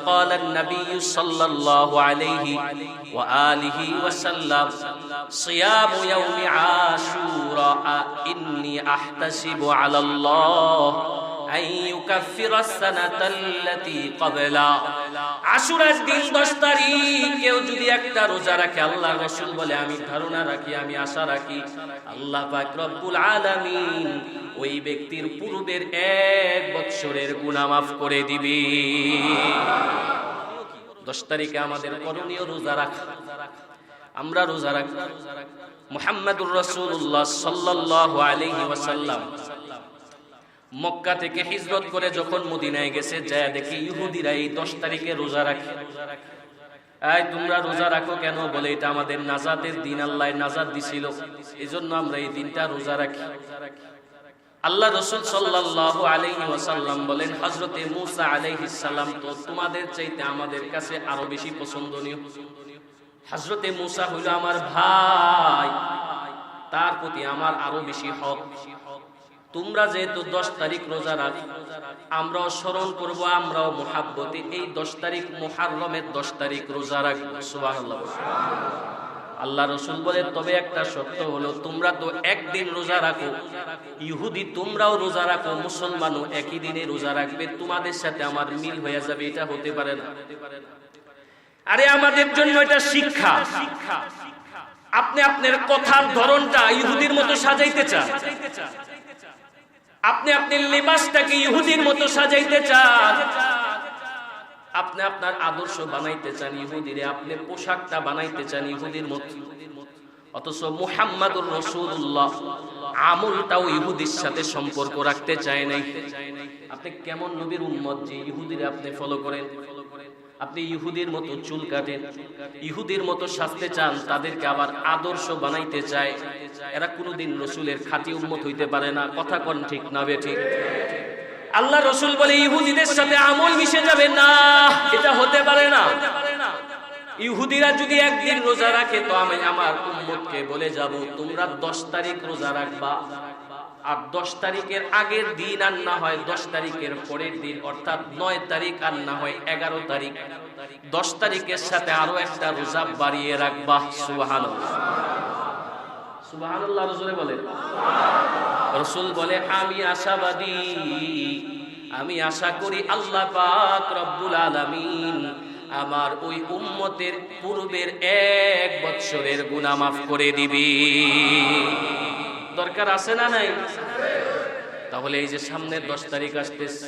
قال النبي صلى الله عليه وآله وسلم صيام يوم عاشوراء إني أحتسب على الله أن يكفر السنة التي قبله আশুরার দিন 10 তারিখ কেউ যদি একটা রোজা রাখে, আল্লাহর রাসূল বলে আমি ধারণা রাখি, আমি আশা রাখি আল্লাহ পাক রব্বুল আলামিন ওই ব্যক্তির পূর্বের 1 বছরের গুনাহ মাফ করে দিবে। 10 তারিখে আমাদের করণীয় রোজা রাখা। আমরা রোজা রাখি। মুহাম্মদুর রাসূলুল্লাহ সাল্লাল্লাহু আলাইহি ওয়াসাল্লাম মক্কা থেকে হিজরত করে যখন মদিনায় গেছে, যায় দেখে ইহুদিরা এই 10 তারিখে রোজা রাখে। এই তোমরা রোজা রাখো কেন? বলে এটা আমাদের নাজাতের দিন, আল্লাহ নাজাত দিছিল, এজন্য আমরা এই দিনটা রোজা রাখি। আল্লাহ রাসূল সাল্লাল্লাহু আলাইহি ওয়াসাল্লাম বলেন হযরতে মূসা আলাইহিস সালাম তো তোমাদের চাইতে আমাদের কাছে আরো বেশি পছন্দনীয়। হযরতে মূসা হলো আমার ভাই, তার প্রতি আমার আরো বেশি হক। তোমরা যেহেতু 10 তারিখ রোজা রাখো, আমরাও স্মরণ করব, আমরাও মুহাব্বতে এই 10 তারিখ মুহররমের 10 তারিখ রোজা রাখব। সুবহানাল্লাহ। আল্লাহ রাসূল বলে তবে একটা শর্ত হলো তোমরা তো একদিন রোজা রাখো, ইহুদি তোমরাও রোজা রাখো, মুসলমানও একই দিনে রোজা রাখবে, তোমাদের সাথে আমার মিল হয়ে যাবে, এটা হতে পারে না। আরে আমাদের জন্য এটা শিক্ষা। আপনি আপনার কথার ধরনটা ইহুদির মতো সাজাইতে চান, আপনি আপনার লিবাসটাকে ইহুদির মতো সাজাইতে চান, আপনি আপনার আদর্শ বানাইতে চান ইহুদিরে, আপনি পোশাকটা বানাইতে চান ইহুদির মতো, অথচ মুহাম্মাদুর রাসূলুল্লাহ আমলটাও ইহুদির সাথে সম্পর্ক রাখতে চায় নাই। আপনি কেমন নবীর উম্মত যে ইহুদিরে আপনি ফলো করেন? আপনি ইহুদির মতো চুল কাটেন, ইহুদির মতো সাজতে চান, তাদেরকে আবার আদর্শ বানাইতে চায়। এরা কোনোদিন রাসূলের খাঁটি উম্মত হইতে পারে না। কথা কোন ঠিক না বেঠিক? আল্লাহ রাসূল বলে ইহুদিদের সাথে আমল মিশে যাবে না, এটা হতে পারে না। ইহুদিরা যদি একদিন রোজা রাখে তো আমি আমার উম্মতকে বলে যাব তোমরা 10 তারিখ রোজা রাখবা, আর 10 তারিখের আগের দিন আর না হয় 10 তারিখের পরের দিন অর্থাৎ 9 তারিখ আর না হয় 11 তারিখ 10 তারিখের সাথে আরো একটা রোজা বাড়িয়ে রাখবা। সুবহানাল্লাহ। সুবহানাল্লাহ। রাসূল বলেন, রাসূল বলে আমি আশাবাদী, আমি আশা করি আল্লাহ পাক রব্বুল আলামিন আমার ওই উম্মতের পূর্বের 1 বছরের গুনাহ মাফ করে দিবে। দরকার আছে না নাই? তাহলে এই যে সামনে 10 তারিখ আসতেছে,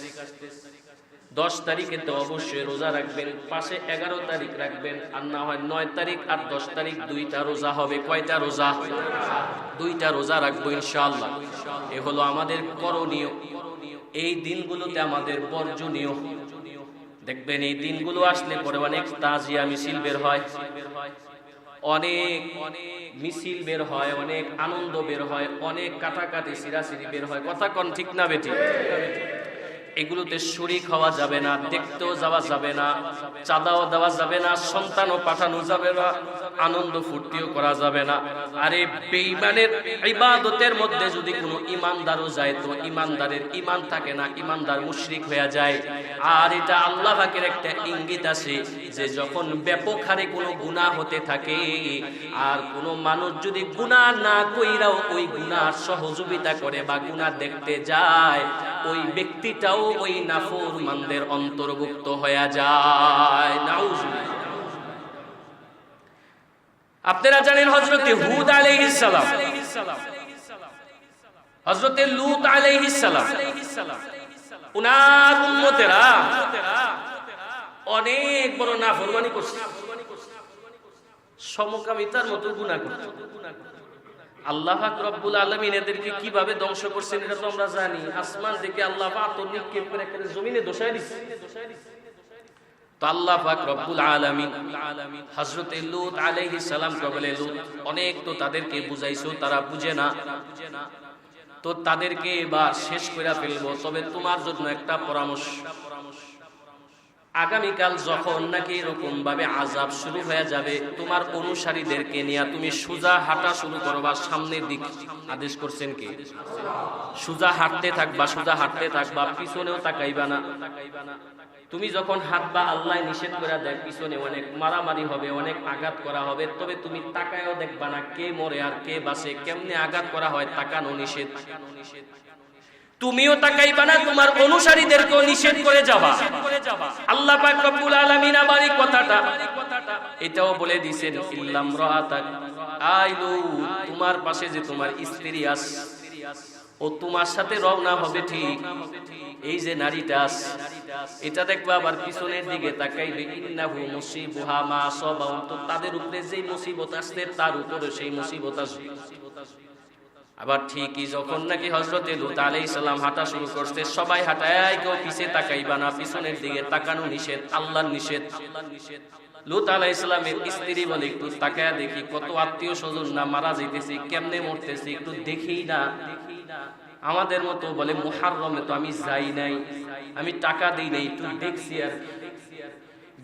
10 তারিখে তো অবশ্যই রোজা রাখবেন, পাশে 11 তারিখ রাখবেন, আর না হয় 9 তারিখ আর 10 তারিখ 2টা রোজা হবে। কয়টা রোজা? 2টা রোজা রাখবো ইনশাআল্লাহ। এ হলো আমাদের করণীয়। এই দিনগুলোতে আমাদের বর্জনীয়। দেখবেন এই দিনগুলো আসলে পরে অনেক তাজিয়া মিছিল বের হয়, অনেক মিছিল বের হয়, অনেক আনন্দ বের হয়, অনেক কাটাকাটি সিরাসিরি বের হয়। কথা কোন ঠিক না বেঠিক? এগুলোতে শরীক হওয়া যাবে না, দেখতেও যাওয়া যাবে না, চাঁদাও দেওয়া যাবে না, সন্তানও পাঠানো যাবে না, আনন্দ ফুর্তিও করা যাবে না। আরে বেঈমানের ইবাদতের মধ্যে যদি কোনো ইমানদারও যায় তো ইমানদারের ইমান থাকে না, ইমানদার মুশরিক হয়ে যায়। আর এটা আল্লাহ পাকের একটা ইঙ্গিত আছে যে যখন ব্যাপক হারে কোনো গুনাহ হতে থাকে আর কোনো মানুষ যদি গুনাহ না কইরাও ওই গুনাহ সহযোগিতা করে বা গুনাহ দেখতে যায়, ওই ব্যক্তিটাও ওই নাফরমানদের অন্তর্ভুক্ত হয়ে যায়। নাউজুবিল্লাহ। আপনারা জানেন হযরতে হুদ আলাইহিস সালাম, হযরতে লূত আলাইহিস সালাম, উনার উম্মতেরা অনেক বড় নাফরমানি করছে, সমকামিতার মতো গুনাহ করছে। আল্লাহ পাক রব্বুল আলামিন এদেরকে কিভাবে ধ্বংস করছেন এটা তো আমরা জানি। আসমান থেকে আল্লাহ পাক নিক্ষেপ করে একেবারে জমিনে দোষায় দিচ্ছে। তো আল্লাহ পাক রব্বুল আলামিন হযরতে লূত আলাইহিস সালাম কে বলে, লূত অনেক তো তাদেরকে বুঝাইছো, তারা বুঝে না, তো তাদেরকে এবার শেষ করে ফেলবো। তবে তোমার জন্য একটা পরামর্শ, আগামীকাল যখন নাকি এরকম ভাবে আযাব শুরু হয়ে যাবে, তোমার অনুসারীদেরকে নিয়ে তুমি সোজা হাঁটা শুরু করবা সামনের দিক। আদেশ করছেন কে? সোজা হাঁটতে থাকবা, সোজা হাঁটতে থাকবা, পিছনেও তাকাইবা না। তুমি যখন হাত বা আল্লাহ নিষেধ করে দেয়, পিছনে অনেক মারামারি হবে, অনেক আঘাত করা হবে, তবে তুমি তাকায়ও দেখবা না কে মরে আর কে বাঁচে, কেমনে আঘাত করা হয়, তাকানো নিষেধ। তুমিও তাকাইবা না, তোমার অনুসারীদেরকেও নিষেধ করে যাবা। আল্লাহ পাক রব্বুল আলামিন আবার এই কথাটা এটাও বলে দিয়েছেন, ইল্লাম রাআতাক আইলু, তোমার পাশে যে তোমার স্ত্রী আছে, ও তোমার সাথে রওনা হবে ঠিক, এই যে নারীটা আছে, এটা দেখবা আবার পিছনের দিকে তাকাইবে, ইন্নাহু মুসিবুহা মা আসাবাহুম, তো তাদের উপরে যেই মুসিবত আসছে তার উপরে সেই মুসিবত আসবে। আবার ঠিকই যখন নাকি হযরতে লূত আলাইহিস সালাম হাঁটা শুরু করতে, সবাই হাঁটায়, কেউ পিছে তাকাইবা না, পিছনের দিকে তাকানো নিষেধ, আল্লাহর নিষেধ। লূত আলাইহিস সালামের স্ত্রী বলে, একটু তাকায়া দেখি কত আত্মীয় স্বজন না মারা যাইতেছে, কেমনে মরতেছে, একটু দেখি না। আমাদের মতো বলে মুহাররমে তো আমি যাই নাই, আমি টাকা দেই নাই, একটু দেখছি আর।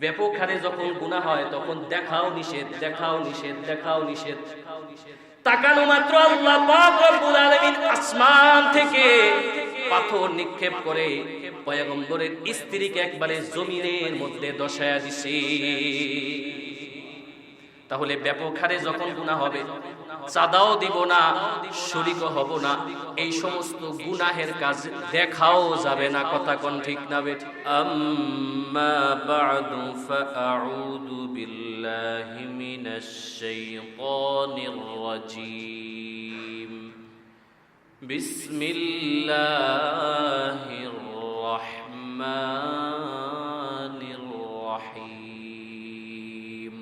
ব্যাপক হারে যখন গুনাহ হয় তখন দেখাও নিষেধ, দেখাও নিষেধ, দেখাও নিষেধ। তাকানো মাত্র আল্লাহ পাক রব্বুল আলামিন আসমান থেকে পাথর নিক্ষেপ করে পয়গম্বরের স্ত্রীকে একবারে জমিনের মধ্যে দশায়া দিছে। তাহলে ব্যাপক হারে যখন গুনাহ হবে, চাঁদাও দিব না, শরীকও হব না, এই সমস্ত গুনাহের কাজ দেখাও যাবে না। কথা কোন ঠিক না বেঠিক? আম্মা বা'দু ফাআউযু বিল্লাহি মিনাশ শাইতানির রাজীম। বিসমিল্লাহির রাহমানির রাহিম।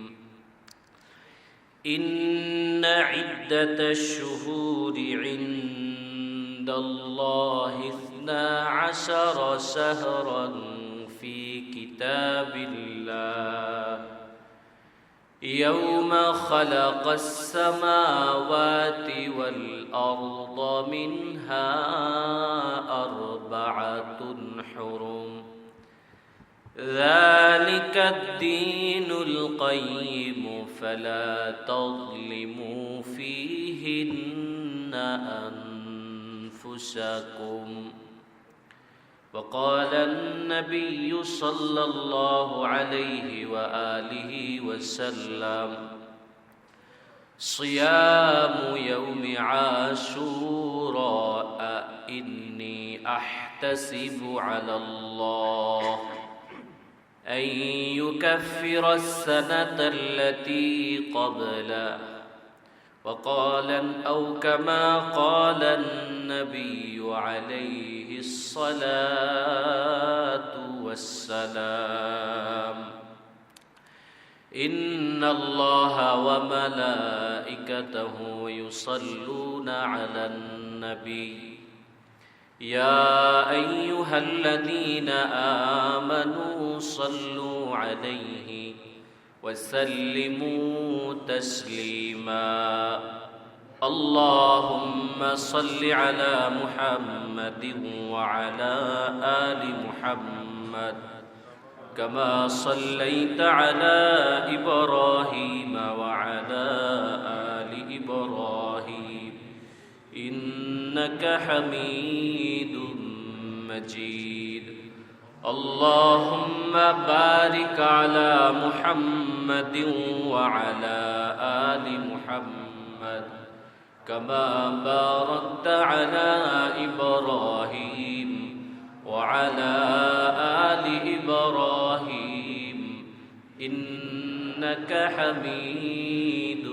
إن عدة الشهور عند الله 12 شهرا في كتاب الله يوم خلق السماوات والأرض منها 4 حرم ذلك الدين القيم فلا تظلموا فيهن أنفسكم. وقال النبي صلى الله عليه وآله وسلم صيام يوم عاشوراء إني أحتسب على الله أن يكفر السنة التي قبله. وقال أو كما قال النبي عليه الصلاة والسلام إن الله وملائكته يصلون على النبي يا أيها الذين آمنوا صلوا عليه وسلموا تسليما. اللهم صل على محمد وعلى آل محمد كما صليت على إبراهيم وعلى آل إبراهيم إنك حميد مجيد. اللهم بارك على محمد وعلى آل محمد كما باركت على إبراهيم وعلى آل إبراهيم إنك حميد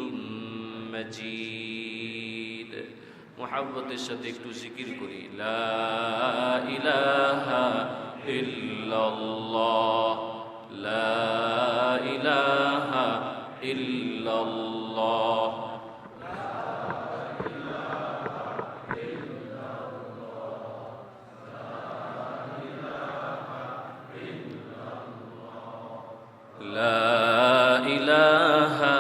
مجيد. মুহাব্বতের সাথে একটু জিকির করি, লা ইলাহা ইল্লাল্লাহ, লা ইলাহা ইল্লাল্লাহ। লা ইলাহা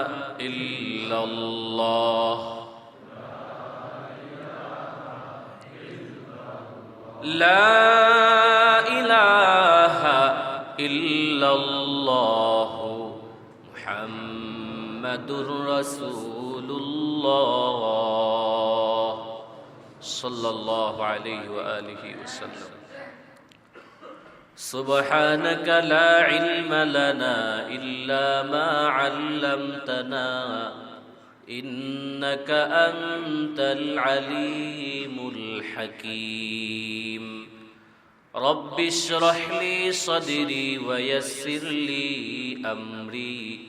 ইল্লাল্লাহ, লা ইলাহা ইল্লাল্লাহ মুহাম্মাদুর রাসূলুল্লাহ সাল্লাল্লাহু আলাইহি ওয়া আলিহি ওয়াসাল্লাম। سبحانك لا علم لنا إلا ما علمتنا إنك أنت العليم الحكيم رب اشرح لي صدري ويسر لي أمري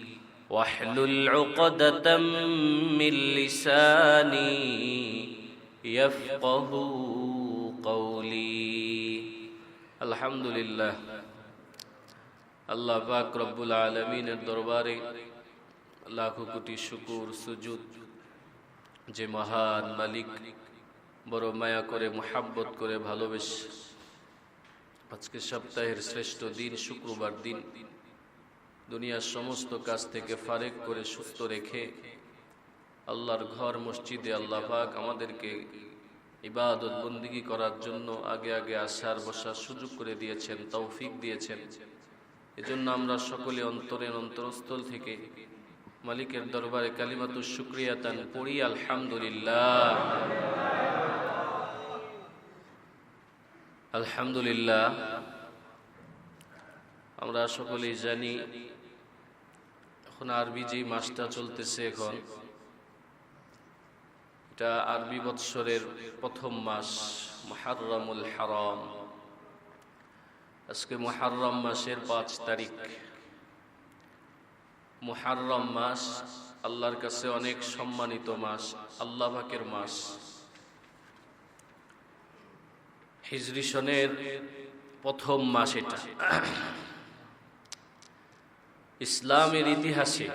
واحلل عقدة من لساني يفقه قولي আলহামদুলিল্লাহ আল্লাহ পাক রব্বুল আলামিনের দরবারে লাখো কোটি শুকর সুজুদ যে মহান মালিক বড় মায়া করে মুহাব্বত করে ভালোবেসে আজকে সপ্তাহের শ্রেষ্ঠ দিন শুক্রবার দিন দুনিয়ার সমস্ত কাজ থেকে ফারেক করে সুস্থ রেখে আল্লাহর ঘর মসজিদে আল্লাহ পাক আমাদেরকে ইবাদত বন্দিগি করার জন্য আগে আগে আসার বসার সুযোগ করে দিয়েছেন, তৌফিক দিয়েছেন। এজন্য আমরা সকলে অন্তরের অন্তরস্থল থেকে মালিকের দরবারে কালিমাতুশ শুকরিয়াতান পড়ি আলহামদুলিল্লাহ। আলহামদুলিল্লাহ। আমরা সকলেই জানি এখন আরবি যে মাসটা চলতেছে, এখন এটা আরবি বৎসরের প্রথম মাস মুহররমুল হারাম। আজকে মুহররম মাসের 5 তারিখ। মুহররম মাস আল্লাহর কাছে অনেক সম্মানিত মাস, আল্লাহ পাকের মাস। হিজরি সনের প্রথম মাস এটা। ইসলামের ইতিহাসে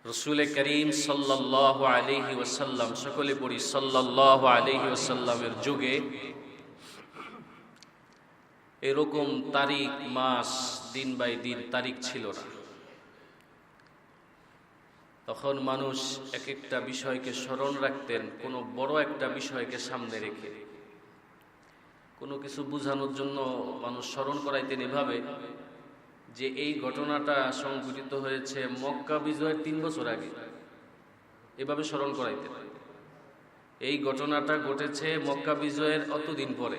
রসুল করিম সাল্লাল্লাহু আলাইহি ওয়াসাল্লাম, সকলে পড়ি সাল্লাল্লাহু আলাইহি ওয়াসাল্লামের যুগে এরকম তারিখ, মাস, দিন বাই দিন তারিখ ছিল না। তখন মানুষ এক একটা বিষয়কে স্মরণ রাখতেন, কোনো বড় একটা বিষয়কে সামনে রেখে। কোনো কিছু বোঝানোর জন্য মানুষ স্মরণ করাইতেন এভাবে যে এই ঘটনাটা সংঘটিত হয়েছে মক্কা বিজয়ের 3 বছর আগে, এভাবে স্মরণ করাইতেন। এই ঘটনাটা ঘটেছে মক্কা বিজয়ের অতদিন পরে।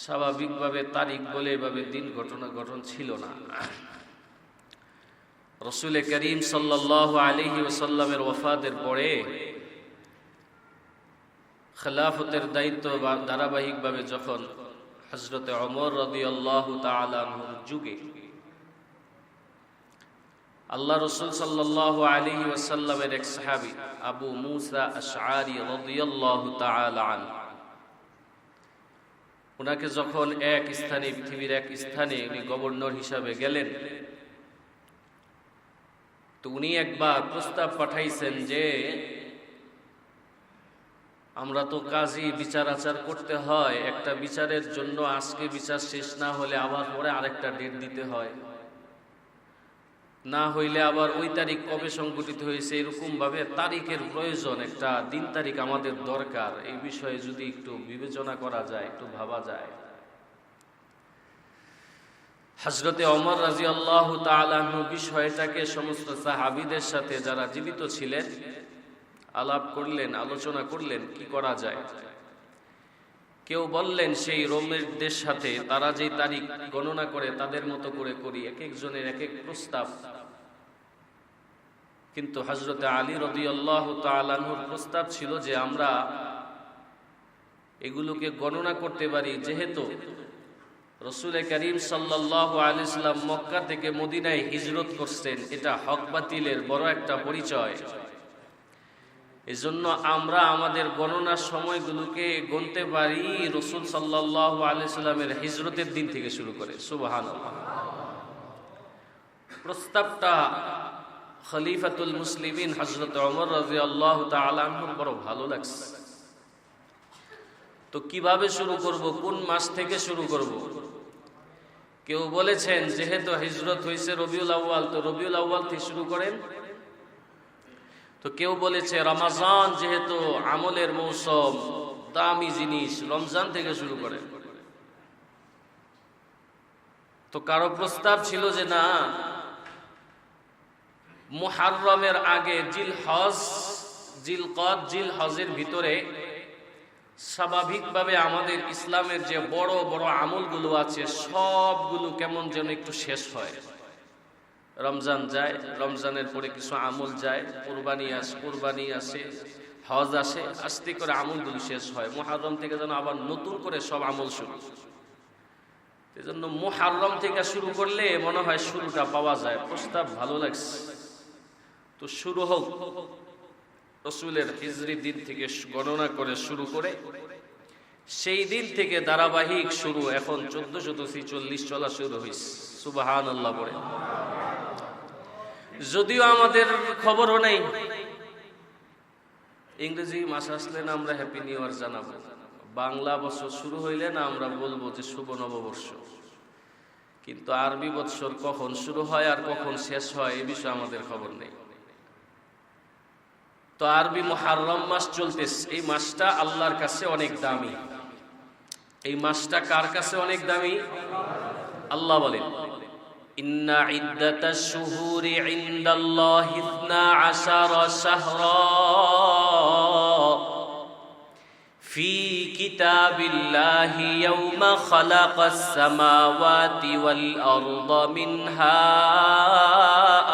স্বাভাবিকভাবে তারিখ বলে এভাবে দিন ঘটনা গঠন ছিল না। রসুল করিম সাল্লাল্লাহু আলাইহি ওয়াসাল্লামের ওয়াফাতের পরে খেলাফতের দায়িত্ব ধারাবাহিকভাবে যখন হযরতে ওমর রাদিয়াল্লাহু তাআলা আনহুর যুগে আল্লাহ রাসূল সাল্লাল্লাহু আলাইহি ওয়াসাল্লামের এক সাহাবী আবু মুসা আশআরী রাদিয়াল্লাহু তাআলা আনহু, ওনাকে যখন এক স্থানে, পৃথিবীর এক স্থানে উনি গভর্নর হিসাবে গেলেন, তো উনি একবার প্রস্তাব পাঠাইছেন যে আমরা তো কাজী বিচার আচার করতে হয়, একটা বিচারের জন্য আজকে বিচার শেষ না হলে আবার পরে আরেকটা ডেট দিতে হয়, না হইলে আবার ওই তারিখ কবে সংঘটিত হয়েছে এরকম ভাবে তারিখের প্রয়োজন, একটা দিন তারিখ আমাদের দরকার। এই বিষয়ে যদি একটু বিবেচনা করা যায়, একটু ভাবা যায়। হযরতে ওমর রাদিয়াল্লাহু তাআলা আনহু বিষয়টাকে সমস্ত সাহাবীদের সাথে যারা জীবিত ছিলেন আলাপ করলেন, আলোচনা করলেন কি করা যায়। কেউ বললেন সেই রোমেরদের সাথে তারা যেই তারিখ গণনা করে তাদের মতো করে করি, এক একজনের এক এক প্রস্তাব। কিন্তু হযরতে আলী রাদিয়াল্লাহু তাআলা আনহুর প্রস্তাব ছিল যে আমরা এগুলোকে গণনা করতে পারি, যেহেতু রাসূল করিম সাল্লাল্লাহু আলাইহি সাল্লাম মক্কা থেকে মদিনায় হিজরত করছেন, এটা হক বাতিলের বড় একটা পরিচয়। এজন্য আমরা আমাদের গণনার সময়গুলোকে গুনতে পারি রাসূল সাল্লাল্লাহু আলাইহি সাল্লামের হিজরতের দিন থেকে শুরু করে। সুবহানাল্লাহ। প্রস্তাবটা খলিফাতুল মুসলিমিন হযরত ওমর রাদিয়াল্লাহু তাআলা আনহুর বড় ভালো লাগছে। তো কিভাবে শুরু করব, কোন মাস থেকে শুরু করব? কেউ বলেছেন যেহেতু হিজরত হয়েছে রবিউল আউয়াল, তো রবিউল আউয়াল থেকে শুরু করেন। তো কেউ বলেছে রমজান যেহেতু আমলের মৌসুম, দামি জিনিস, রমজান থেকে শুরু করেন। তো কারো প্রস্তাব ছিল যে না, মুহররমের আগে জিলহজ, জিলকদ, জিলহজের ভিতরে স্বাভাবিকভাবে আমাদের ইসলামের যে বড় বড় আমলগুলো আছে সবগুলো কেমন যেন একটু শেষ হয়। রমজান যায়, রমজানের পরে কিছু আমল যায়, কুরবানি আসে, হজ আসে, আস্তে করে আমলগুলো শেষ হয়। মুহররম থেকে যেন আবার নতুন করে সব আমল শুরু। এজন্য মুহররম থেকে শুরু করলে মনে হয় শুরুটা পাওয়া যায়, প্রস্তাব ভালো লাগছে, তো শুরু হোক। রাসূলের হিজরি দিন থেকে গণনা করে শুরু করে সেই দিন থেকে ধারাবাহিক শুরু, এখন 1446 চলা শুরু হয়েছে। সুবহানাল্লাহ বলে। যদিও আমাদের খবরও নেই, ইংরেজি মাস আসলে না আমরা হ্যাপি নিউ ইয়ার জানাবো, বাংলা বছর শুরু হইলে না আমরা বলবো যে শুভ নববর্ষ, কিন্তু আরবি বৎসর কখন শুরু হয় আর কখন শেষ হয় এ বিষয়ে আমাদের খবর নেই। তো আরবি মুহররম মাস চলতেছে, এই মাসটা আল্লাহর কাছে অনেক দামি। এই মাসটা কার কাছে অনেক দামি? আল্লাহ বলেন, ইন্না ইদ্দাতাশ শুহুরি ইনদাল্লাহি 12 শাহরা ফি কিতাবিল্লাহি ইয়াওমা খালাকাস সামাওয়াতি ওয়াল আরদা মিনহা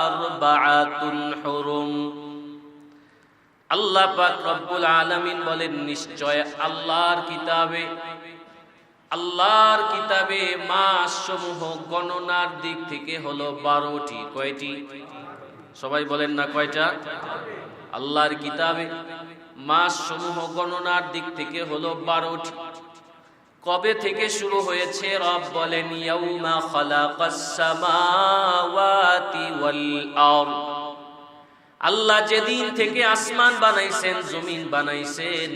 আরবাআতুন হুরুম। আল্লাহ পাক রব্বুল আলামিন বলেন, নিশ্চয় আল্লাহর কিতাবে মাস সমূহ গণনার দিক থেকে হলো 12টি। কয়টি? সবাই বলেন না কয়টা? আল্লাহর কিতাবে মাস সমূহ গণনার দিক থেকে হলো 12টি। কবে থেকে শুরু হয়েছে? রব বলেন, ইয়াউমা খালাকাস সামাওয়াতি ওয়াল আরদ। আল্লাহ যেদিন থেকে আসমান বানাইছেন, জমিন বানাইছেন,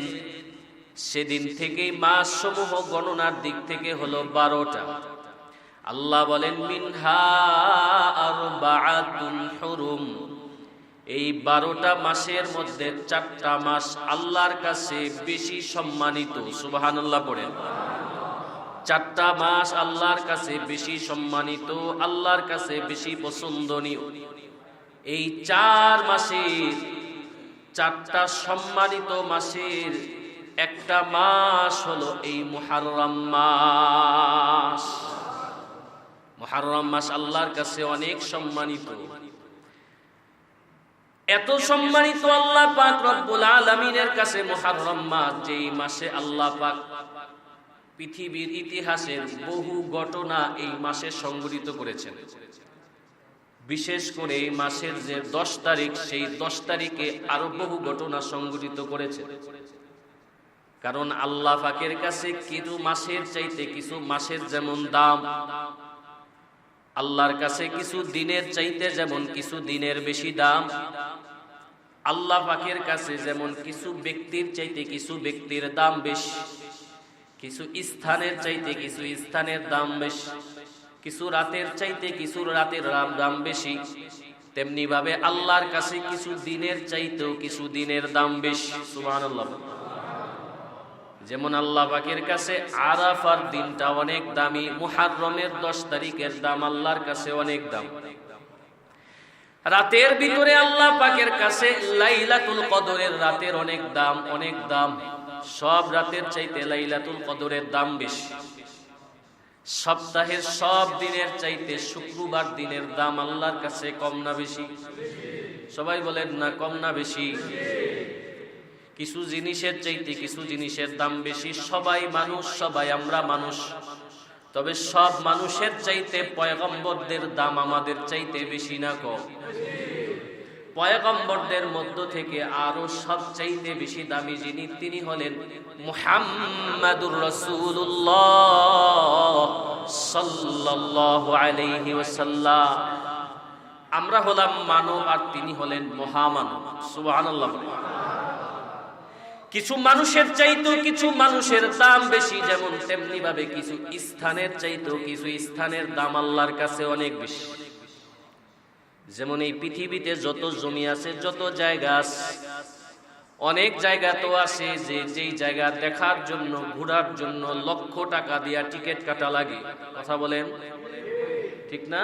সেদিন থেকেই মাস সমূহ গণনার দিক থেকে হলো 12টা। আল্লাহ বলেন, মিনহা আরবাআতুন হুরুম। এই 12টা মাসের মধ্যে 4টা মাস আল্লাহর কাছে বেশি সম্মানিত। সুবহানাল্লাহ পড়েন। 4টা মাস আল্লাহর কাছে বেশি সম্মানিত, আল্লাহর কাছে বেশি পছন্দনীয়। এই 4 মাসের, 4টা সম্মানিত মাসের একটা মাস হলো এই মুহররম মাস। মুহররম মাস আল্লাহর কাছে অনেক সম্মানিত। এত সম্মানিত আল্লাহ পাক রব্বুল আলামিনের কাছে মুহররম মাস, যেই মাসে আল্লাহ পাক পৃথিবীর ইতিহাসের বহু ঘটনা এই মাসে সংঘটিত করেছেন। বিশেষ করে এই মাসের যে 10 তারিখ, সেই 10 তারিখে আরো বহু ঘটনা সংঘটিত করেছেন। কারণ আল্লাহ পাকের কাছে কিছু মাসের চাইতে কিছু মাসের যেমন দাম, আল্লাহর কাছে কিছু দিনের চাইতে যেমন কিছু দিনের বেশি দাম, আল্লাহ পাকের কাছে যেমন কিছু ব্যক্তির চাইতে কিছু ব্যক্তির দাম বেশি, কিছু স্থানের চাইতে কিছু স্থানের দাম বেশি, কিছু রাতের চাইতে কিছু রাতের দাম বেশি, তেমনি ভাবে আল্লাহর কাছে কিছু দিনের চাইতেও কিছু দিনের দাম বেশি। সুবহানাল্লাহ। যেমন আল্লাহ পাকের কাছে আরাফার দিনটা অনেক দামি, মুহররমের 10 তারিখের দাম আল্লাহর কাছে অনেক দাম। রাতের ভিতরে আল্লাহ পাকের কাছে লাইলাতুল কদরের রাতের অনেক দাম, অনেক দাম। সব রাতের চাইতে লাইলাতুল কদরের দাম বেশি। সপ্তাহের সব দিনের চাইতে শুক্রবার দিনের দাম আল্লাহর কাছে কম না বেশি? সবাই বলেন না কম না বেশি? কিছু জিনিসের চাইতে কিছু জিনিসের দাম বেশি। সবাই মানুষ, সবাই আমরা মানুষ, তবে সব মানুষের চাইতে পয়গম্বরদের দাম আমাদের চাইতে বেশি না কম? পয়গম্বরদের মধ্য থেকে আরো সবচাইতে বেশি দামি যিনি, তিনি হলেন মুহাম্মাদুর রাসূলুল্লাহ সাল্লাল্লাহু আলাইহি ওয়াসাল্লাম। আমরা হলাম মানব আর তিনি হলেন মহামানব। সুবহানাল্লাহ। কিছু মানুষের চাইতেও কিছু মানুষের দাম বেশি, যেমন তেমনি ভাবে কিছু স্থানের চাইতেও কিছু স্থানের দাম আল্লাহর কাছে অনেক বেশি। যেমন এই পৃথিবীতে যত জমি আছে, যত জায়গা আছে, অনেক জায়গা তো আছে যে যেই জায়গা দেখার জন্য, ঘোরার জন্য লক্ষ টাকা দিয়া টিকিট কাটা লাগে। কথা বলেন ঠিক না?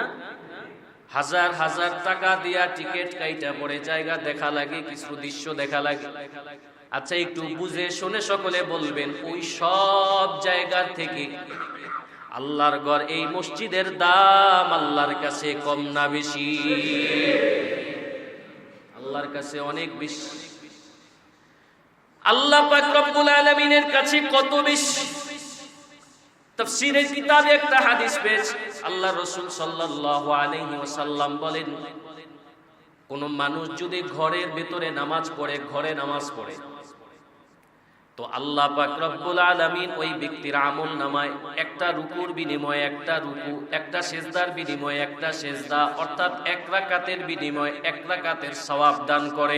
হাজার হাজার টাকা দিয়া টিকিট কাইটা পড়ে জায়গা দেখা লাগে, কিছু দৃশ্য দেখা লাগে। আচ্ছা একটু বুঝে শুনে সকলে বলবেন, ওই সব জায়গা থেকে আল্লাহর ঘর এই মসজিদের দাম আল্লাহর কাছে কম না বেশি? আল্লাহর কাছে অনেক বেশি। আল্লাহ পাক রব্বুল আলামিনের কাছে কত বেশি। তাফসীরের কিতাবে একটা হাদিস পেয়েছি, আল্লাহ রাসূল সাল্লাল্লাহু আলাইহি ওয়াসাল্লাম বলেন, কোন মানুষ যদি ঘরের ভিতরে নামাজ পড়ে, ঘরে নামাজ পড়ে, তো আল্লাহ পাক রব্বুল আলামিন ওই ব্যক্তির আমল নামায় একটা রুকুর বিনিময়ে একটা রুকু, একটা সিজদার বিনিময়ে একটা সিজদা, অর্থাৎ এক রাকাতের বিনিময়ে এক রাকাতের সওয়াব দান করে।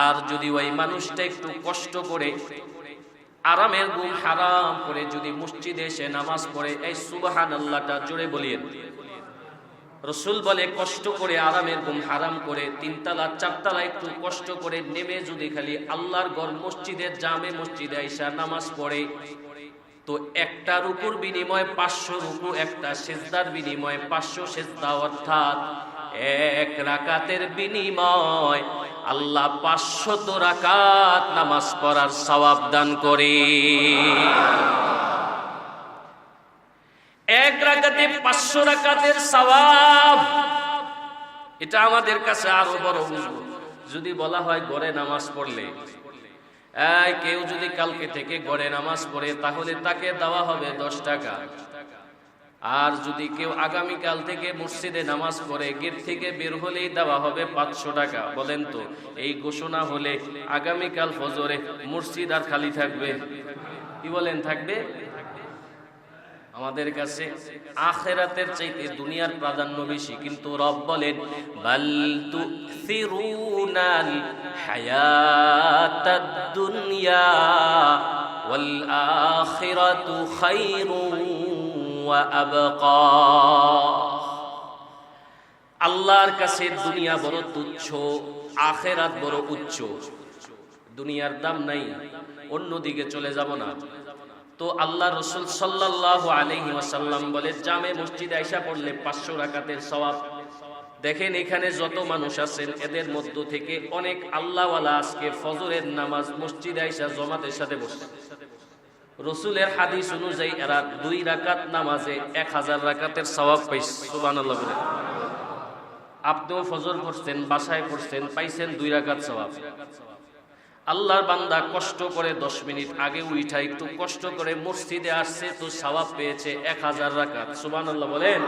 আর যদি ওই মানুষটা একটু কষ্ট করে আরামের ঘুম হারাম করে যদি মসজিদে এসে নামাজ পড়ে, এই সুবহানাল্লাহটা জোরে বলিয়েন। রাসূল বলে, কষ্ট করে আরামের ঘুম হারাম করে তিনতলা চারতলা একটু কষ্ট করে নেমে যদি খালি আল্লাহর ঘর মসজিদের জামে মসজিদে আইসা নামাজ পড়ে, তো একটা রুকুর বিনিময়ে 500 রুকু, একটা সিজদার বিনিময়ে 500 সিজদা, অর্থাৎ এক রাকাতের বিনিময় আল্লাহ 500 রাকাত নামাজ পড়ার সওয়াব দান করে। এক রাকাতে 500 রাকাতের সওয়াব, এটা আমাদের কাছে আরো বড় বুঝবো। যদি বলা হয় ঘরে নামাজ পড়লে, কেউ যদি কালকে থেকে ঘরে নামাজ পড়ে, তাহলে তাকে দেওয়া হবে 10 টাকা। আর যদি কেউ আগামীকাল থেকে মসজিদে নামাজ পড়ে, গেট থেকে বের হলেই দেওয়া হবে 500 টাকা। বলেন তো, এই ঘোষণা হলে আগামীকাল ফজরে মসজিদ আর খালি থাকবে? কি বলেন, থাকবে? আমাদের কাছে আখিরাতের চাইতে দুনিয়ার প্রাধান্য বেশি, কিন্তু রব বলেন, বাল তুসিরুনাল হায়াতাদ দুনিয়া ওয়াল আখিরাতু খায়রুন ওয়া আবকা। আল্লাহর কাছে দুনিয়া বড় তুচ্ছ, আখিরাত বড় উচ্চ। দুনিয়ার দাম নাই, অন্যদিকে চলে যাব না। তো আল্লাহ রাসূল সাল্লাল্লাহু আলাইহি ওয়াসাল্লাম বলে, জামে মসজিদে আইসা পড়লে 500 রাকাতের সওয়াব। দেখেন এখানে যত মানুষ আছেন, এদের মধ্য থেকে অনেক আল্লাহওয়ালা আজকে ফজরের নামাজ মসজিদে আইসা জামাতের সাথে বসে। রাসূলের হাদিস অনুযায়ী এরা 2 রাকাত নামাজে 1000 রাকাতের সওয়াব পাইছে। সুবহানাল্লাহ বলে। আপনিও ফজর পড়ছেন, বাসায় পড়ছেন, পাইছেন 2 রাকাত সওয়াব। আল্লাহর বান্দা কষ্ট করে 10 মিনিট আগে উঠা একটু কষ্ট করে মসজিদে আসছে, তো সওয়াব পেয়েছে 1000 রাকাত। সুবহানাল্লাহ বলেন।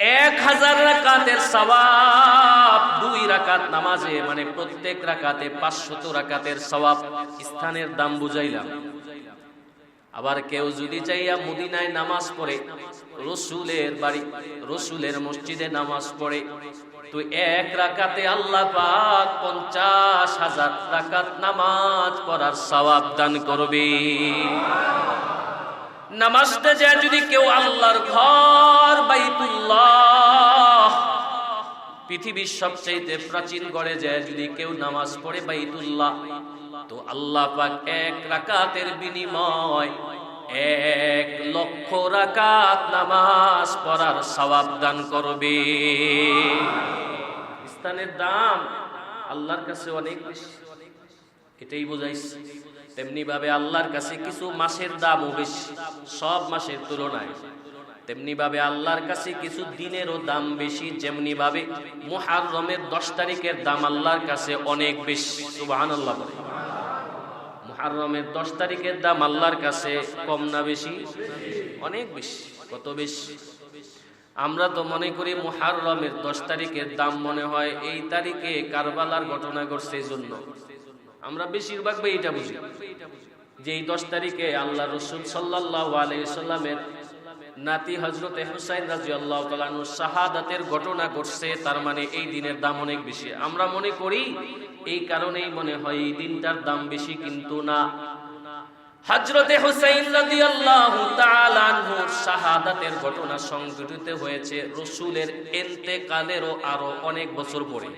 1000 রাকাতের সওয়াব 2 রাকাত নামাজে, মানে প্রত্যেক রাকাতে 500 রাকাতের সওয়াব। স্থানের দাম বুঝাইলাম। আবার কেউ যদি যাইয়া মদিনায় নামাজ পড়ে, রাসূলের বাড়ি রাসূলের মসজিদে নামাজ পড়ে, তো এক রাকাতে আল্লাহ পাক 50,000 রাকাত নামাজ পড়ার সওয়াব দান করবে। নামাজটা যায় যদি কেউ আল্লাহর ঘর বাইতুল্লাহ, পৃথিবীর সবচেয়ে প্রাচীন ঘরে যায় যদি কেউ নামাজ পড়ে বাইতুল্লাহ, তো আল্লাহ পাক এক রাকাতের বিনিময় 1,00,000 রাকাত নামাজ পড়ার সওয়াব দান করবে। স্থানের দাম আল্লাহর কাছে অনেক বেশি, এটাই বোঝাইছে। তেমনি ভাবে আল্লাহর কাছে কিছু মাসের দামও বেশি, সব মাসের তুলনায়। তেমনি ভাবে আল্লাহর কাছে কিছু দিনেরও দাম বেশি। যেমনি ভাবে মুহররমের 10 তারিখের দাম আল্লাহর কাছে অনেক বেশি। সুবহানাল্লাহ বলে। মুহররমের 10 তারিখের দাম আল্লাহর কাছে কম না বেশি? অনেক বেশি। কত বেশি? আমরা তো মনে করি মুহররমের 10 তারিখের দাম মনে হয় এই তারিখে কারবালার ঘটনা ঘটছে, এই জন্য আমরা বেশিরভাগ এটা বুঝি যে এই 10 তারিখে আল্লাহ রাসূল সাল্লাল্লাহু আলাইহি সাল্লামের নাতি হযরতে হুসাইন রাদিয়াল্লাহু তাআলা আনহু শাহাদাতের ঘটনা ঘটছে, তার মানে এই দিনের দাম অনেক বেশি। আমরা মনে করি এই কারণেই মনে হয় এই দিনটার দাম বেশি, কিন্তু না। হযরতে হুসাইন রাদিয়াল্লাহু তাআলা আনহুর শাহাদাতের ঘটনা সংঘটিত হয়েছে রাসূলের ইন্তেকালেরও আরো অনেক বছর পরে।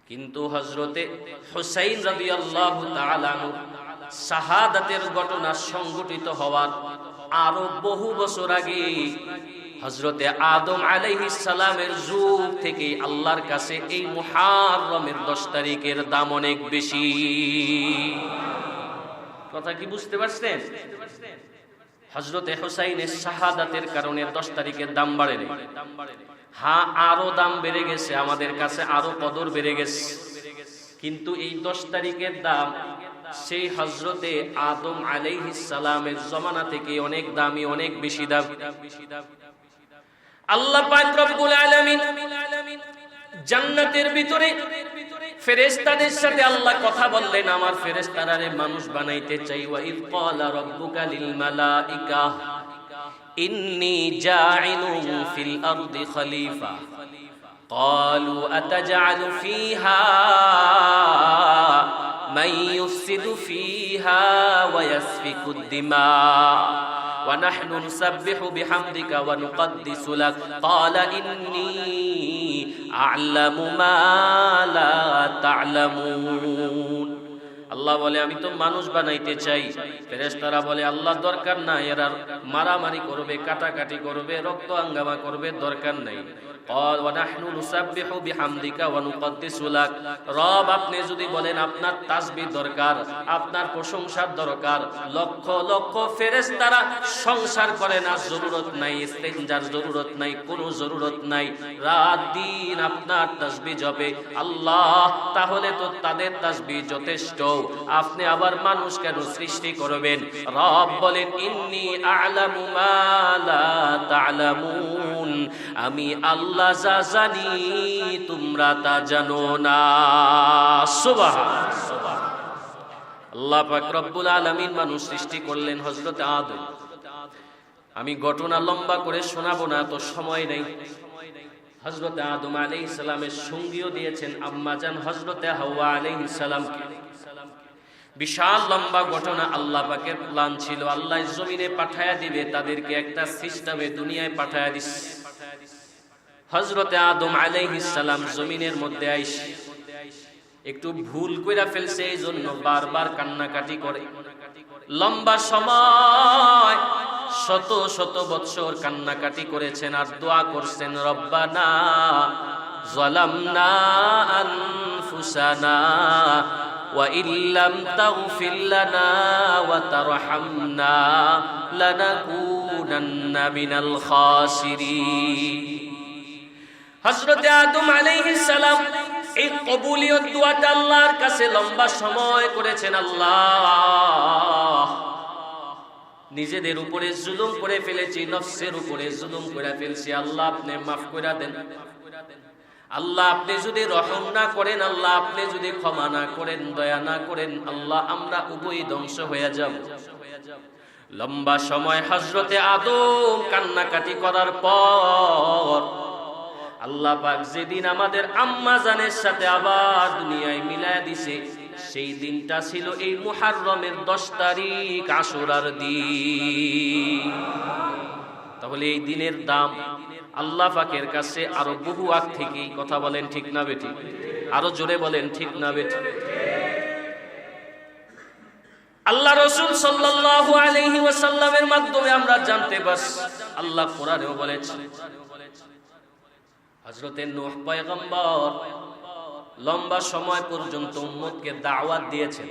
কিন্তু হযরতে হুসাইন রাদিয়াল্লাহু তাআলা আনহুর শাহাদাতের ঘটনা সংঘটিত হওয়ার আরো বহু বছর আগে হযরতে আদম আলাইহিস সালামের যুগ থেকে আল্লাহর কাছে এই মুহররমের 10 তারিখের দাম অনেক বেশি। কথা কি বুঝতে পারছেন? হযরতে হুসাইনের শাহাদাতের কারণে 10 তারিখের দাম বাড়ে নাই। হ্যাঁ, আরো দাম বেড়ে গেছে, আমাদের কাছে আরো কদর বেড়ে গেছে, কিন্তু এই 10 তারিখের দাম সেই হযরতে আদম আলাইহিস সালামের জমানা থেকে অনেক দামি, অনেক বেশি দাম। আল্লাহ পাক রব্বুল আলামিন জান্নাতের ভিতরে ফেরেশতাদের সাথে আল্লাহ কথা বললেন, আমার ফেরেশতারা মানুষ বানাইতে চাই। ওয়া ইয ক্বালা রাব্বুকা লিল মালাইকা ইন্নী জাইলুন ফিল আরদি খলিফা ক্বালু আতাজআলু ফীহা মান ইউফসিদু ফীহা ওয়া ইয়াসফিকুদ দিমা ওয়া নাহনু নুসাব্বিহু বিহামদিকা ওয়া নুকদ্দিসু লাক ক্বালা ইন্নী আ'লামু মা লা তা'লামুন। আল্লাহ বলে, আমি তো মানুষ বানাইতে চাই। ফেরেশতারা বলে, আল্লাহ দরকার নাই, এরা মারামারি করবে, কাটাকাটি করবে, রক্ত হাঙ্গামা করবে, দরকার নাই। قال ونحن نسبح بحمدك ونقدس لك। রব, আপনি যদি বলেন আপনার তাসবিহ দরকার, আপনার প্রশংসার দরকার, লক্ষ লক্ষ ফেরেশতারা সংসার করে না, জরুরত নাই, ইস্তেনজার জরুরত নাই, কোনো জরুরত নাই, রাত দিন আপনার তাসবিহ জপে আল্লাহ, তাহলে তো তাদের তাসবিহ যথেষ্ট, আপনি আবার মানুষ কেন সৃষ্টি করবেন? রব বলেন, ইন্নী আ'লামু মা লা তা'লামুন, আমি আল্লাহ যা জানি তোমরা তা জানো না। সুবহানাল্লাহ। আল্লাহ পাক রব্বুল আলামিন মানুষ সৃষ্টি করলেন হযরত আদম। আমি ঘটনা লম্বা করে শোনাবো না, তো সময় নেই। হযরত আদম আলাইহিস সালামের সঙ্গীও দিয়েছেন আম্মাজান হযরতে হাওয়া আলাইহিস সালামকে। বিশাল লম্বা ঘটনা। আল্লাহ পাকের প্ল্যান ছিল আল্লাহ জমিনে পাঠায়া দিবে, তাদেরকে একটা সিস্টেমে দুনিয়ায় পাঠায়া দিছে। হযরতে আদম আলাইহিস সালাম জমিনের মধ্যে আইসে একটু ভুল কইরা ফেলছে, এই জন্য বারবার কান্নাকাটি করে। লম্বা সময়, শত শত বছর কান্নাকাটি করেছেন আর দোয়া করছেন, রব্বানা যালামনা আনফুসানা ওয়া ইল্লাম তাগফির লানা ওয়া তারহামনা লানাকুনান্না মিনাল খাসিরিন। হযরতে আদম আলাইহিস সালাম এই কবুলিয়ত দোয়াটা আল্লাহর কাছে লম্বা সময় করেছেন। আল্লাহ, নিজেদের উপরে জুলুম করে ফেলেছি, নফসের উপরে জুলুম করে ফেলছি, আল্লাহ আপনি মাফ করে দেন। আল্লাহ, আপনি যদি রহম না করেন, আল্লাহ আপনি যদি ক্ষমা না করেন, দয়া না করেন, আল্লাহ আমরা উভয়ই ধ্বংস হয়ে যাব। লম্বা সময় হযরতে আদম কান্নাকাটি করার পর আল্লাহ পাক যেদিন আমাদের আম্মা জানের সাথে আবার দুনিয়ায় মিলায়া দিছে, সেই দিনটা ছিল এই মুহররমের 10 তারিখ, আশুরার দিন। তাহলে এই দিনের দাম আল্লাহ পাকের কাছে আরো বহু আগ থেকেই। কথা বলেন ঠিক না বেঠি? আরো জোরে বলেন ঠিক না বেঠি? আল্লাহ রাসূল সাল্লাল্লাহু আলাইহি ওয়াসাল্লামের মাধ্যমে আমরা জানতে পারছি, আল্লাহ কোরআনেও বলেছেন, হযরতে নূহ পয়গম্বর লম্বা সময় পর্যন্ত উম্মতকে দাওয়াত দিয়েছেন,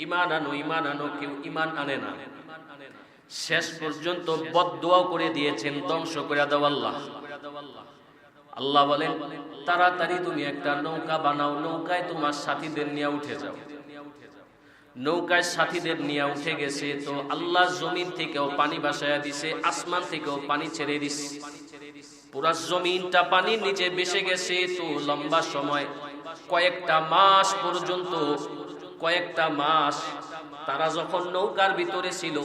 ঈমান আনো, ঈমান আনো, কেউ ঈমান আনে না। শেষ পর্যন্ত বদদুয়া করে দিয়েছেন, ধ্বংস করে দাও আল্লাহ। আল্লাহ বলেন, তাড়াতাড়ি তুমি একটা নৌকা বানাও, নৌকায় তোমার সাথীদের নিয়ে উঠে যাও। নৌকায় সাথীদের নিয়ে উঠে গেছে, তো আল্লাহ জমিন থেকেও পানি বাসায়া দিছে, আসমান থেকেও পানি ছেড়ে দিছে, পুরা জমিনটা পানির নিচে ভেসে গেছে। তো লম্বা সময়, কয়েকটা মাস পর্যন্ত, কয়েকটা মাস তারা যখন নৌকার ভিতরে ছিল,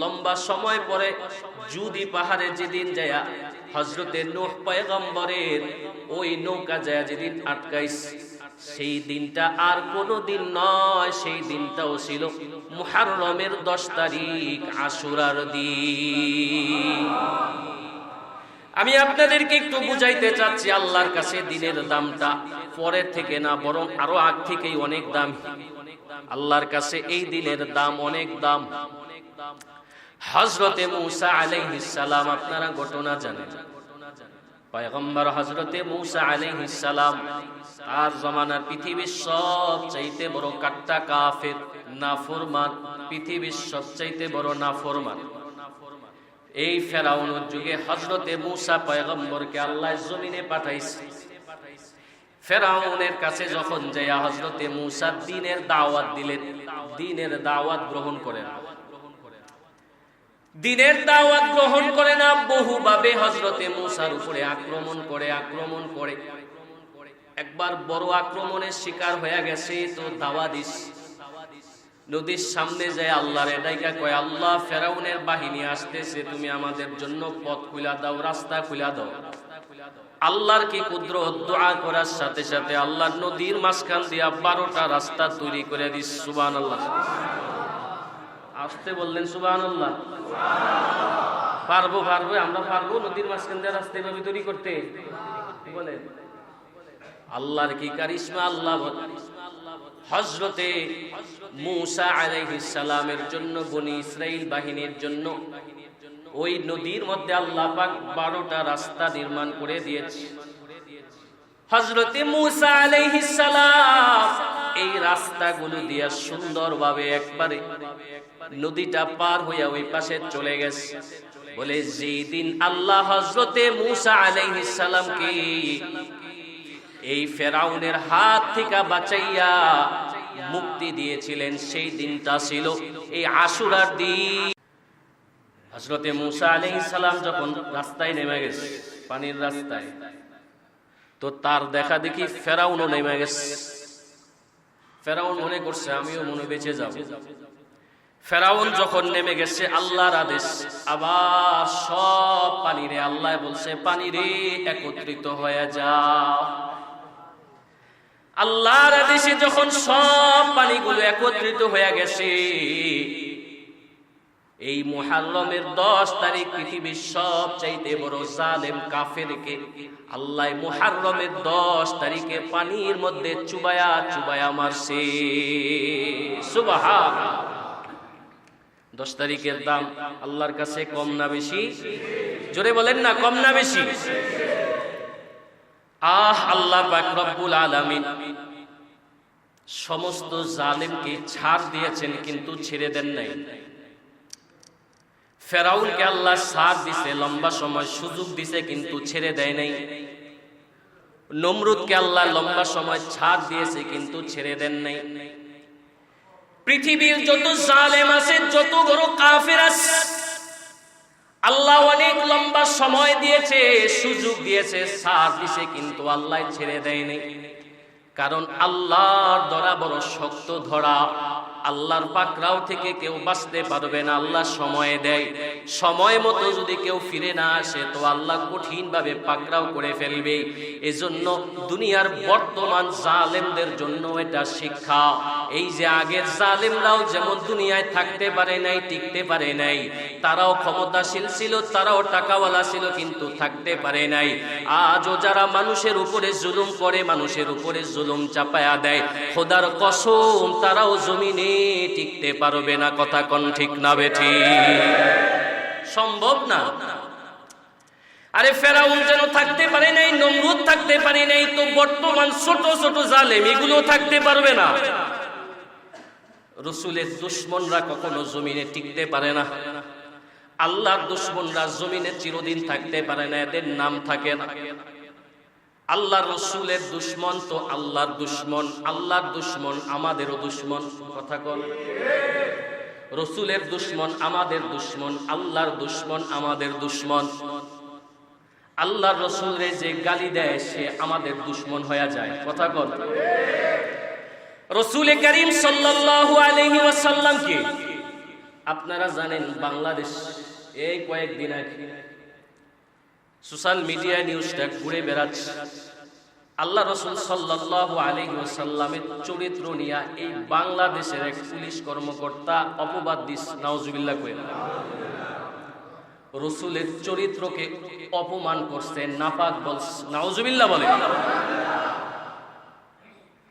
লম্বা সময় পরে জুদি পাহাড়ে যেদিন যায় হযরতে নূহ পয়গম্বরের ওই নৌকা যায় যেদিন আটকাইছে, সেই দিনটা আর কোনো দিন নয়, সেই দিনটাও ছিল মুহররমের 10 তারিখ, আশুরার দিন। আমি আপনাদেরকে একটু বুঝাইতে চাচ্ছি, আল্লাহর কাছে দিনের দামটা পরের থেকে না, বরং আরো আগ থেকেই অনেক দাম। আল্লাহর কাছে এই দিনের দাম অনেক দাম। হযরতে মূসা আলাইহিস সালাম, আপনারা ঘটনা জানেন, পয়গম্বর হযরতে মূসা আলাইহিস সালাম তার জমানার পৃথিবীর সবচাইতে বড় কাট্টা কাফের, নাফরমান, পৃথিবীর সবচাইতে বড় নাফরমান। এই ফেরাউনের যুগে হযরতে মূসা পয়গম্বরকে আল্লাহ জমিনে পাঠাইছে। ফেরাউনের কাছে যখন যায়া হযরতে মূসা দ্বীনের দাওয়াত দিলেন, দ্বীনের দাওয়াত গ্রহণ করেন, দ্বীনের দাওয়াত গ্রহণ করে না, বহুভাবে হযরতে মূসার উপরে আক্রমণ করে একবার বড় আক্রমণের শিকার হয়ে গেছে। তো দাওয়া দিস, নদীর সামনে যায় আল্লাহরে ডাইকা কয়, আল্লাহ ফেরাউনের বাহিনী আসতেছে, তুমি আমাদের জন্য পথ খুলে দাও, রাস্তা খুলে দাও। আল্লাহর কি কুদরত, দোয়া করার সাথে সাথে আল্লাহ নদীর মাঝখান দিয়া 12টা রাস্তা তৈরি করে দিস। সুবহানাল্লাহ, আসতে বললেন সুবহানাল্লাহ। পারবো আমরা পারবো নদীর মাঝখান দিয়ে রাস্তা এভাবে তৈরি করতে? বলেন আল্লাহর কি কারিশমা। আল্লাহ হযরতে মূসা আলাইহিস সালামের জন্য, বনি ইসরাইল বাহিনীর জন্য ওই নদীর মধ্যে আল্লাহ পাক 12টা রাস্তা নির্মাণ করে দিয়েছে। হযরতে মূসা আলাইহিস সালাম এই রাস্তাগুলো দিয়া সুন্দরভাবে একবারে নদীটা পার হইয়া ওই পাশে চলে গেছে। বলে যেই দিন আল্লাহ হযরতে মূসা আলাইহিস সালামকে এই ফেরাউনের হাত থেকে বাঁচাইয়া মুক্তি দিয়েছিলেন, সেই দিনটা ছিল এই আশুরার দিন। হযরতে মূসা আলাইহিস সালাম যখন রাস্তায় নেমে গেছে, পানির রাস্তায়, তো তার দেখা দেখি ফেরাউনও নেমে গেছে। ফেরাউন মনে করছে আমিও মনে বেঁচে যাব। ফেরাউন যখন নেমে গেছে, আল্লাহর আদেশ, আবার সব পানিরে আল্লাহ বলছে, পানিরে একত্রিত হয়ে যাও। আল্লাহর আদেশে যখন সব পানিগুলো একত্রিত হয়ে গেছে, এই মুহররমের 10 তারিখ পৃথিবীর সবচাইতে বড় জালেম কাফেরকে আল্লাহ মুহররমের 10 তারিখে পানির মধ্যে চুবায়া মারছে। সুবহানাল্লাহ। 10 তারিখের দাম আল্লাহর কাছে কম না বেশি? জোরে বলেন না, কম না বেশি? আল্লাহ পাক রব্বুল আলামিন সমস্ত জালেমকে ছাড় দিয়েছেন, কিন্তু ছেড়ে দেন নাই। ফেরাউনকে আল্লাহ ছাড় দিছে, লম্বা সময় সুযোগ দিছে, কিন্তু ছেড়ে দেয় নাই। নমরুদকে আল্লাহ লম্বা সময় ছাড় দিয়েছে, কিন্তু ছেড়ে দেন নাই। পৃথিবীর যত জালেম আছে, যত বড় কাফের আছে, আল্লাহ অনেক লম্বা সময় দিয়েছে, সুযোগ দিয়েছে, ছাড় দিছে, কিন্তু আল্লাহ ছেড়ে দেয় নাই। কারণ আল্লাহর ধরা বড় শক্ত ধরা। আল্লাহর পাকড়াও থেকে কেউ বাঁচতে পারবে না। আল্লাহ সময় দেয়, সময় মতো যদি কেউ ফিরে না আসে তো আল্লাহ কঠিন ভাবে পাকড়াও করে ফেলবে। এজন্য দুনিয়ার বর্তমান জালেমদের জন্য এটা শিক্ষা। এই যে আগের জালেমরাও যেমন দুনিয়ায় থাকতে পারে নাই, টিকতে পারে নাই, তারাও ক্ষমতাশীল ছিল, তারাও টাকাওয়ালা ছিল, কিন্তু থাকতে পারে নাই। আজও যারা মানুষের উপরে জুলুম করে, মানুষের উপরে জুলুম চাপায়া দেয়, খোদার কসম তারাও জমিনে টিকতে পারবে না। কথা কোন ঠিক না বেঠি? সম্ভব না। আরে ফেরাউন যেন থাকতে পারে নাই, নমরুদ থাকতে পারে নাই, তো বর্তমান ছোট ছোট জালেম এগুলো থাকতে পারবে না। রাসূলের দুশমনরা কখনো জমিনে টিকতে পারে না। আল্লাহর দুশমনরা জমিনে চিরদিন থাকতে পারে না, এদের নাম থাকে না। আল্লাহর রাসূলের দুশমন তো আল্লাহর দুশমন, আল্লাহর দুশমন আমাদেরও দুশমন। কথা কর। রাসূলের দুশমন আমাদের দুশমন, আল্লাহর দুশমন আমাদের দুশমন। আল্লাহর রাসূলরে যে গালি দেয় সে আমাদের দুশমন হয়ে যায়। কথা কর। রাসূল করিম সাল্লাল্লাহু আলাইহি ওয়াসাল্লাম কে আপনারা জানেন, বাংলাদেশ এই কয়েকদিন আগে সোশ্যাল মিডিয়া নিউজটা ঘুরে বেড়াচ্ছে। আল্লাহ রাসূল সাল্লাল্লাহু আলাইহি ওয়াসাল্লামের চরিত্র নিয়ে এই বাংলাদেশের এক পুলিশ কর্মকর্তা অপবাদ দিস, নাউজুবিল্লাহ কই। রাসূলের চরিত্রকে অপমান করছে, নাপাক বলছে, নাউজুবিল্লাহ বলে।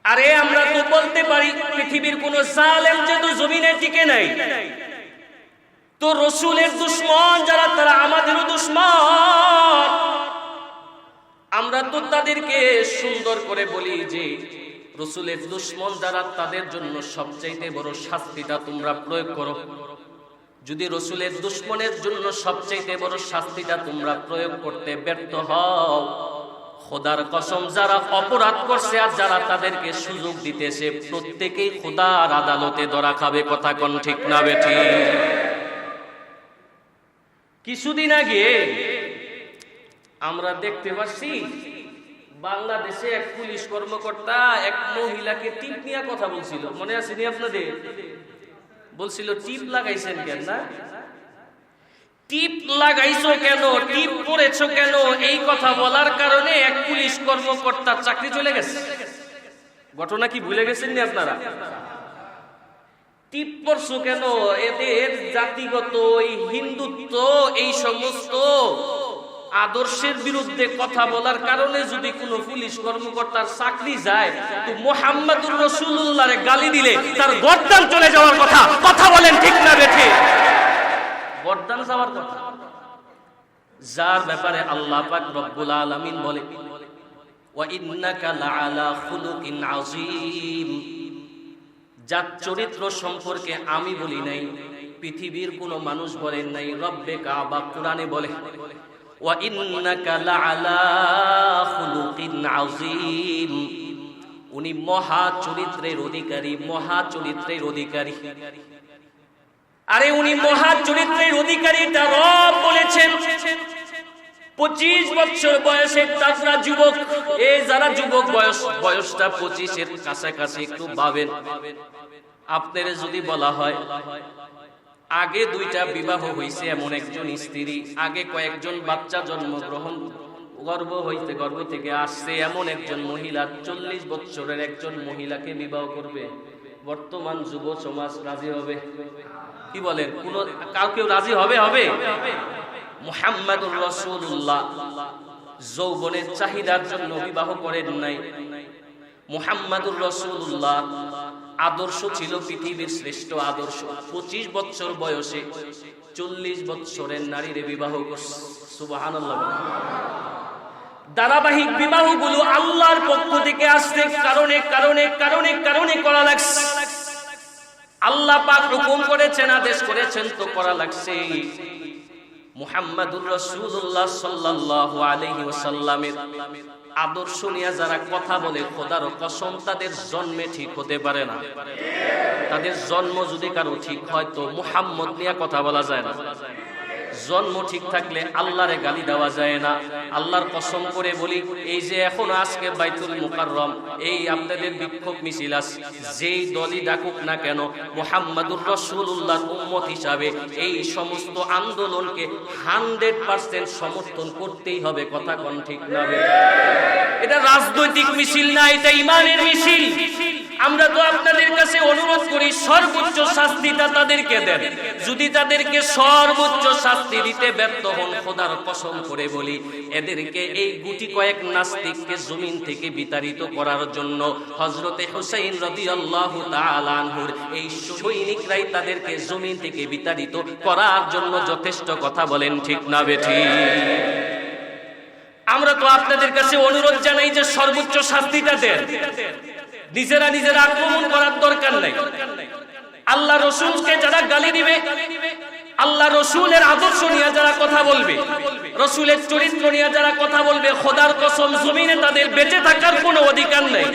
আরে আমরা তো বলতে পারি পৃথিবীর কোন জালেম যেহেতু জমিনে টিকে নাই, তো রসুলের দুশমন যারা তারা আমাদেরও দুশমন। আমরা তো তাদেরকে সুন্দর করে বলি যে রসুলের দুশমন যারা তাদের জন্য সবচাইতে বড় শাস্তিটা তোমরা প্রয়োগ করো। যদি রসুলের দুশমনের জন্য সবচাইতে বড় শাস্তিটা তোমরা প্রয়োগ করতে ব্যর্থ হও, খোদার কসম যারা অপরাধ করছে আর যারা তাদেরকে সুযোগ দিতেছে প্রত্যেকেই খোদার আদালতে ধরা খাবে। কথা কোন ঠিক না বেঠি? কিছুদিন আগে আমরা দেখতে পাচ্ছি বাংলাদেশে এক পুলিশ কর্মকর্তা এক মহিলাকে টিপ নিয়ে কথা বলছিল। মনে আছে নি আপনাদের? বলছিল টিপ লাগাইছেন কেন? না টিপ লাগাইছো কেন, টিপ পরেছো কেন, এই কথা বলার কারণে এক পুলিশ কর্মকর্তার চাকরি চলে গেছে। ঘটনা কি ভুলে গেছেন নি আপনারা? টিপ পরছো কেন, এদের জাতিগত এই হিন্দুত্ব এই সমস্ত আদর্শের বিরুদ্ধে কথা বলার কারণে যদি কোনো পুলিশ কর্মকর্তার চাকরি যায়, তো মুহাম্মাদুর রাসূলুল্লাহরে গালি দিলে তার গর্দান চলে যাওয়ার কথা। কথা বলেন ঠিক না বেঠি? গর্দান যাওয়ার কথা। যার ব্যাপারে আল্লাহ পাক রব্বুল আলামিন বলে ওয়া ইন্নাকা লাআলা খুলুকিন আযীম। যার চরিত্র সম্পর্কে আমি বলি নাই, পৃথিবীর কোনো মানুষ বলেন নাই, রব্বে কাবা কোরআনে বলে ওয়া ইন্নাকা লাআলা খুলুকিন আযীম। উনি মহা চরিত্রের অধিকারী, মহা চরিত্রের অধিকারী। আরে উনি মহা চরিত্রের অধিকারীটা রব বলেছেন। 25 বছর বয়সের তাজরা যুবক, এই যারা যুবক বয়সটা 25-এর কাছাকাছি একটু ভাবেন। আপনাদের যদি বলা হয় আগে 2টা বিবাহ হয়েছে এমন একজন স্ত্রী, আগে কয়েকজন বাচ্চা জন্মগ্রহণ গর্ভ থেকে আসছে এমন একজন মহিলা 40 বছরের একজন মহিলাকে বিবাহ করবে, বর্তমান যুব সমাজ রাজি হবে? কি বলেন? কোন কাউকে রাজি হবে? মুহাম্মাদুর রাসূলুল্লাহ যৌবনের চাহিদার জন্য বিবাহ করেন নাই। মুহাম্মাদুর রাসূলুল্লাহ আদর্শ ছিল পৃথিবীর শ্রেষ্ঠ আদর্শ। 25 বছর বয়সে 40 বছরের নারীরে বিবাহ করছে। সুবহানাল্লাহ। ধারাবাহিক বিবাহগুলো আল্লাহর পক্ষ থেকে আসছে কারণে কারণে কারণে কারণে করা লাগছে। আল্লাহ পাক হুকুম করেছেন, আদেশ করেছেন, তো করা লাগছে। মুহাম্মাদুর রাসূলুল্লাহ সাল্লাল্লাহু আলাইহি ওয়াসাল্লামের আদর্শ নিয়ে যারা কথা বলে, খোদার কসম তাদের জন্মে ঠিক হতে পারে না। তাদের জন্ম যদি কারো ঠিক হয় তো মুহাম্মদ নিয়ে কথা বলা যায় না। জন্ম ঠিক থাকলে আল্লাহরে গালি দেওয়া যায় না। আল্লাহর কসম করে বলি, এই যে এখন আজকে বাইতুল মুকাররম এই আপনাদের বিক্ষোভ মিছিল আছে, যেই দলই ডাকুক না কেন মুহাম্মাদুর রাসূলুল্লাহর উম্মত হিসাবে এই সমস্ত আন্দোলনকে 100% সমর্থন করতেই হবে। কথা কোন ঠিক না? এটা রাজনৈতিক মিছিল না, এটা ঈমানের মিছিল। আমরা তো আপনাদের কাছে অনুরোধ করি সর্বোচ্চ শাস্তিটা তাদেরকে দেন। যদি তাদেরকে সর্বোচ্চ শাস্তি দিতে ব্যর্থ হন, খোদার কসম করে বলি এদেরকে এই গুটি কয়েক নাস্তিককে জমিন থেকে বিতাড়িত করার জন্য হযরতে হুসাইন রাদিয়াল্লাহু তাআলা আনহুর এই সৈনিকরাই তাদেরকে জমিন থেকে বিতাড়িত করার জন্য যথেষ্ট। কথা বলেন ঠিক না বেঠিক? আমরা তো আপনাদের কাছে অনুরোধ জানাই যে সর্বোচ্চ শাস্তিটা দেন। নিজেরা আক্রমণ করার দরকার নাই। আল্লাহ রসুলকে যারা গালি দিবে, আল্লাহ রসুলের আদর্শ নিয়ে যারা কথা বলবে, রসুলের চরিত্র নিয়ে যারা কথা বলবে, খোদার কসম জমিনে তাদের বেঁচে থাকার কোনো অধিকার নেই।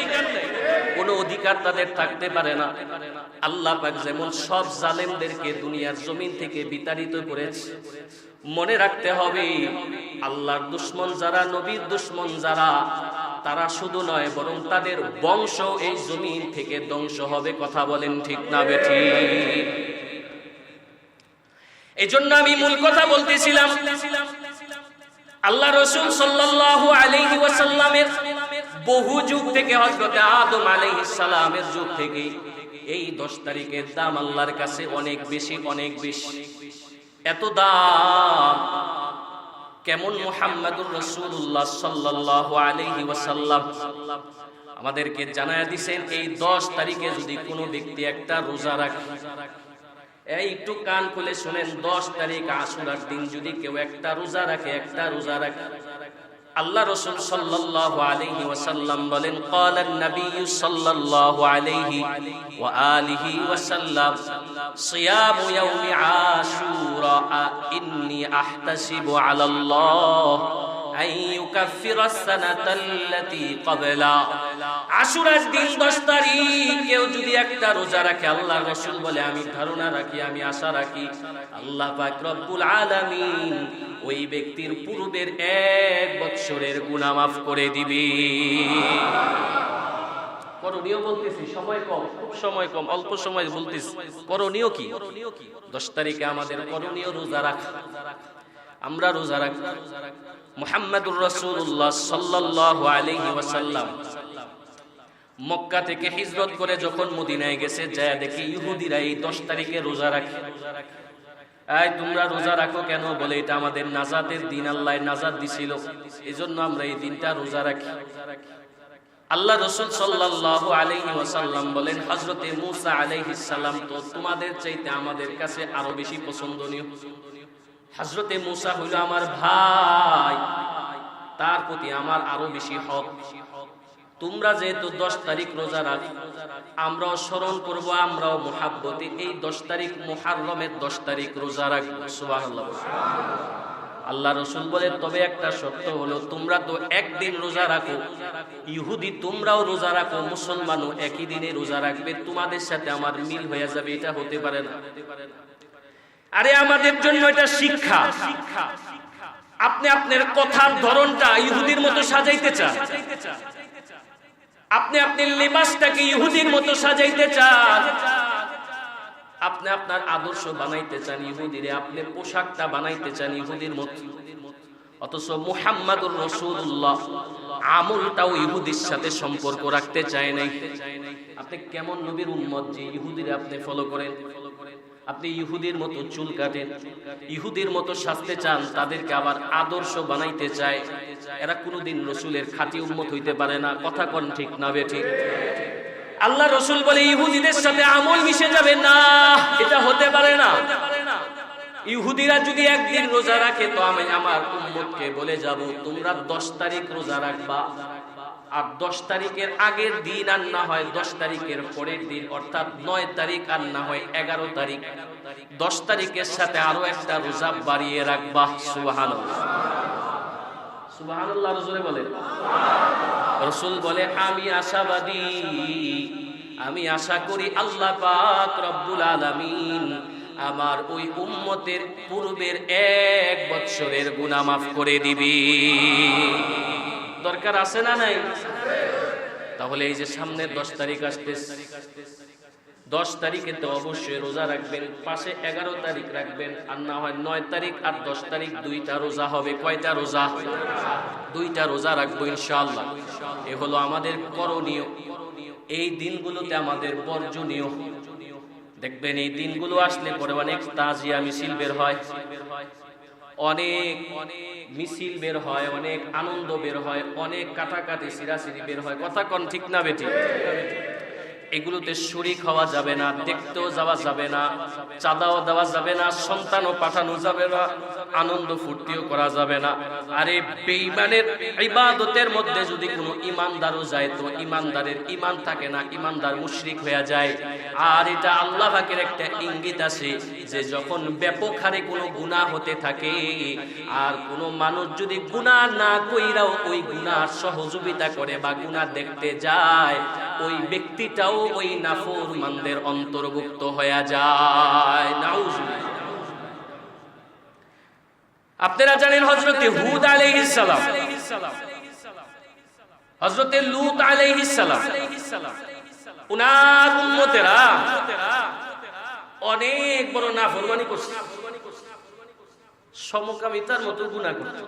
কোনো অধিকার তাদের থাকতে পারে না। আল্লাহ পাক যেমন সব জালেমদেরকে দুনিয়ার জমিন থেকে বিতাড়িত করেছে, মনে রাখতে হবে আল্লাহর দুশমন যারা, নবীর দুশমন যারা, তারা শুধু নয় বরং তাদের বংশ এই জমিন থেকে ধ্বংস হবে। কথা বলেন ঠিক না বেঠিক? এই জন্য আমি মূল কথা বলতেছিলাম, আল্লাহ রাসূল সাল্লাল্লাহু আলাইহি ওয়াসাল্লামের বহু যুগ থেকে, হযরতে আদম আলাইহিস সালামের যুগ থেকে এই 10 তারিখের দাম আল্লাহর কাছে অনেক বেশি, অনেক বেশি। এত দাম কেমন? মুহাম্মাদুর রাসূলুল্লাহ সাল্লাল্লাহু আলাইহি ওয়াসাল্লাম আমাদেরকে জানায়া দিয়েছেন, এই 10 তারিখে যদি কোনো ব্যক্তি একটা রোজা রাখে, এই একটু কান খুলে শুনেন, 10 তারিখ আশুরার দিন যদি কেউ একটা রোজা রাখে, আল্লাহ রাসূল সাল্লাল্লাহু আলাইহি ওয়াসাল্লাম বলেন, ক্বালান নবী সাল্লাল্লাহু আলাইহি ওয়া আলিহি ওয়াসাল্লাম, সিয়ামু ইয়াউমি আশুরা ইন্নী আহতাসিবু আলাল্লাহ আন ইউকাফিরাস সানাতাল্লাতী ক্বাবলা। আশুরার দিন 10 তারিখ কেউ যদি একটা রোজা রাখে, আল্লাহর রাসূল বলে আমি ধারণা রাখি, আমি আশা রাখি আল্লাহ পাক রব্বুল আলামিন ওই ব্যক্তির পূর্বের 1 বছরের গুনাহ মাফ করে দিবে। করণীয় বলতেছি, সময় কম, খুব সময় কম, অল্প সময় বলতেছি। করণীয় কি? 10 তারিখে আমাদের করণীয় রোজা রাখা। আমরা রোজা রাখি। মুহাম্মদুর রাসূলুল্লাহ সাল্লাল্লাহু আলাইহি ওয়াসাল্লাম মক্কা থেকে হিজরত করে যখন মদিনায় গেছে, যায় দেখে ইহুদিরা এই 10 তারিখে রোজা রাখে। এই তোমরা রোজা রাখো কেন? বলে এটা আমাদের নাজাতের দিন, আল্লাহ নাজাত দিছিল, এজন্য আমরা এই দিনটা রোজা রাখি। আল্লাহ রাসূল সাল্লাল্লাহু আলাইহি ওয়াসাল্লাম বলেন, হযরতে মূসা আলাইহিস সালাম তো তোমাদের চাইতে আমাদের কাছে আরো বেশি পছন্দনীয়। হযরতে মূসা হইল আমার ভাই, তার প্রতি আমার আরো বেশি হক। তোমরা যেহেতু 10 তারিখ রোজা রাখো, আমরাও স্মরণ করব, আমরাও মুহাব্বতে এই 10 তারিখ মুহররমের 10 তারিখ রোজা রাখবো। সুবহানাল্লাহ। আল্লাহ রাসূল বলে, তবে একটা শর্ত হলো, তোমরা তো একদিন রোজা রাখো, ইহুদি তোমরাও রোজা রাখো, মুসলমানও একই দিনে রোজা রাখবে, তোমাদের সাথে আমার মিল হয়ে যাবে। এটা হতে পারে না। আরে আমাদের জন্য এটা শিক্ষা। আপনি আপনার কথার ধরনটা ইহুদির মতো সাজাইতে চান, আপনি আপনার লিবাসটাকে ইহুদির মতো সাজাইতে চান, আপনি আপনার আদর্শ বানাইতে চান ইহুদিরে, আপনি পোশাকটা বানাইতে চান ইহুদির মতো। অথচ মুহাম্মাদুর রাসূলুল্লাহ আমলটাও ইহুদির সাথে সম্পর্ক রাখতে চায় নাই। আপনি কেমন নবীর উম্মত যে ইহুদিরে আপনি ফলো করেন? আপনি ইহুদির মতো চুল কাটেন, ইহুদির মতো সাজতে চান, তাদেরকে আবার আদর্শ বানাইতে চায়। এরা কোনোদিন রাসূলের খাঁটি উম্মত হইতে পারে না। কথা কোন ঠিক না বেঠিক? আল্লাহ রাসূল বলে ইহুদিদের সাথে আমল মিশে যাবে না, এটা হতে পারে না। ইহুদিরা যদি একদিন রোজা রাখে, তো আমি আমার উম্মতকে বলে যাব, তোমরা 10 তারিখ রোজা রাখবা, আর 10 তারিখের আগের দিন আর না হয় 10 তারিখের পরের দিন, অর্থাৎ 9 তারিখ আর না হয় 11 তারিখ, 10 তারিখের সাথে আরো একটা রোজা বাড়িয়ে রাখবা। সুবহানাল্লাহ, সুবহানাল্লাহ। রাসূল বলে, রাসূল বলে আমি আশাবাদী, আমি আশা করি আল্লাহ পাক রব্বুল আলামিন আমার ওই উম্মতের পূর্বের 1 বছরের গুনাহ মাফ করে দিবি। দরকার আছে না নাই? তাহলে এই যে সামনে 10 তারিখ আসতেছে, 10 তারিখে তো অবশ্যই রোজা রাখবেন, পাশে 11 তারিখ রাখবেন, আর না হয় 9 তারিখ আর 10 তারিখ 2টা রোজা হবে। কয়টা রোজা? 2টা রোজা রাখবো ইনশাআল্লাহ। এ হলো আমাদের করণীয়। এই দিনগুলোতে আমাদের বর্জনীয়। দেখবেন এই দিনগুলো আসলে পরে অনেক তাজিয়া মিছিল বের হয়, অনেক মিছিল বের হয়, অনেক আনন্দ বের হয়, অনেক কাটাকাটি সিরাসিরি বের হয়। কথা কোন ঠিক না বেঠিক? এগুলোতে শরীক হওয়া যাবে না, দেখতেও যাওয়া যাবে না, চাঁদাও দেওয়া যাবে না, সন্তানও পাঠানো যাবে না, আনন্দ ফুর্তিও করা যাবে না। আরে বেঈমানের ইবাদতের মধ্যে যদি কোনো ইমানদারও যায়, তো ইমানদারের ইমান থাকে না, ইমানদার মুশরিক হয়ে যায়। আর এটা আল্লাহ পাকের একটা ইঙ্গিত আছে যে যখন ব্যাপক হারে কোনো গুনাহ হতে থাকে, আর কোনো মানুষ যদি গুনাহ না কইরাও ওই গুনাহর সহযোগিতা করে বা গুনাহ দেখতে যায়, ওই ব্যক্তিটাও ওই নাফরমানদের অন্তর্ভুক্ত হয়ে যায়। নাউজুবিল্লাহ। আপনারা জানেন হযরতে হুদ আলাইহিস সালাম, হযরতে লূত আলাইহিস সালাম, উনার উম্মতেরা অনেক বড় নাফরমানি করছে, সমকামিতার মতো গুনাহ করছে।